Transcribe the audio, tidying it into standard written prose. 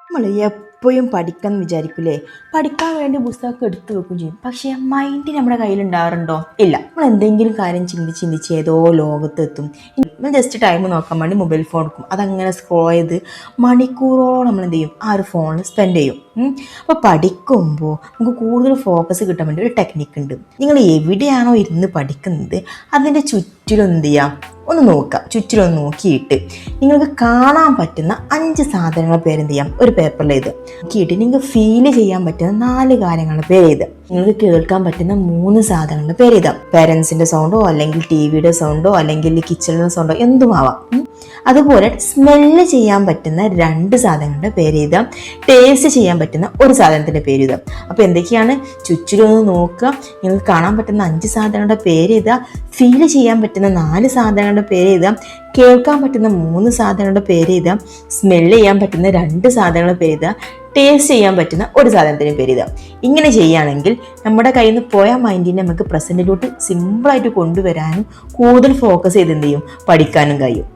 നമ്മൾ എപ്പോഴും പഠിക്കാൻ വിചാരിക്കൂലേ, പഠിക്കാൻ വേണ്ടി പുസ്തകമൊക്കെ എടുത്തു വെക്കും ചെയ്യും. പക്ഷേ മൈൻഡ് നമ്മുടെ കയ്യിലുണ്ടാവാറുണ്ടോ? ഇല്ല. നമ്മൾ എന്തെങ്കിലും കാര്യം ചിന്തിച്ച് ഏതോ ലോകത്തെത്തും. നമ്മൾ ജസ്റ്റ് ടൈം നോക്കാൻ വേണ്ടി മൊബൈൽ ഫോൺ എടുക്കും, അതങ്ങനെ സ്ക്രോൾ ചെയ്ത് മണിക്കൂറോളം നമ്മൾ എന്ത് ചെയ്യും, ആ ഒരു ഫോണിൽ സ്പെൻഡ് ചെയ്യും. അപ്പോൾ പഠിക്കുമ്പോൾ നമുക്ക് കൂടുതൽ ഫോക്കസ് കിട്ടാൻ വേണ്ടി ഒരു ടെക്നിക്ക് ഉണ്ട്. നിങ്ങൾ എവിടെയാണോ ഇരുന്ന് പഠിക്കുന്നത് അതിൻ്റെ ചുറ്റിലും എന്ത് ചെയ്യാം, ഒന്ന് നോക്കുക. ചുറ്റിലൊന്ന് നോക്കിയിട്ട് നിങ്ങൾക്ക് കാണാൻ പറ്റുന്ന 5 സാധനങ്ങളുടെ പേരെന്ത് ചെയ്യാം, ഒരു പേപ്പറിൽ എഴുതുക. നോക്കിയിട്ട് നിങ്ങൾക്ക് ഫീൽ ചെയ്യാൻ പറ്റുന്ന 4 കാര്യങ്ങളുടെ പേര് എഴുതുക. നിങ്ങൾക്ക് കേൾക്കാൻ പറ്റുന്ന 3 സാധനങ്ങളുടെ പേര് എഴുതാം. പേരൻസിൻ്റെ സൗണ്ടോ അല്ലെങ്കിൽ ടി-വിയുടെ സൗണ്ടോ അല്ലെങ്കിൽ കിച്ചണിലെ സൗണ്ടോ എന്തുമാവാം. അതുപോലെ സ്മെല്ല് ചെയ്യാൻ പറ്റുന്ന 2 സാധനങ്ങളുടെ പേര് എഴുതാം. ടേസ്റ്റ് ചെയ്യാൻ പറ്റുന്ന ഒരു സാധനത്തിൻ്റെ പേര് എഴുതാം. അപ്പോൾ എന്തൊക്കെയാണ്, ചുറ്റിലൊന്ന് നോക്കുക, നിങ്ങൾക്ക് കാണാൻ പറ്റുന്ന 5 സാധനങ്ങളുടെ പേര് എഴുതുക, ഫീൽ ചെയ്യാൻ പറ്റുന്ന 4 സാധനങ്ങളുടെ പേര് എഴുതാം, കേൾക്കാൻ പറ്റുന്ന 3 സാധനങ്ങളുടെ പേര് എഴുതാം, സ്മെല്ല് ചെയ്യാൻ പറ്റുന്ന 2 സാധനങ്ങളുടെ പേര് എഴുതാം, ടേസ്റ്റ് ചെയ്യാൻ പറ്റുന്ന ഒരു സാധനത്തിൻ്റെ പേര് എഴുതാം. ഇങ്ങനെ ചെയ്യുകയാണെങ്കിൽ നമ്മുടെ കയ്യിൽ നിന്ന് പോയ മൈൻഡിനെ നമുക്ക് പ്രസൻറ്റിലോട്ട് സിമ്പിളായിട്ട് കൊണ്ടുവരാനും കൂടുതൽ ഫോക്കസ് ചെയ്ത് എന്ത് ചെയ്യും, പഠിക്കാനും കഴിയും.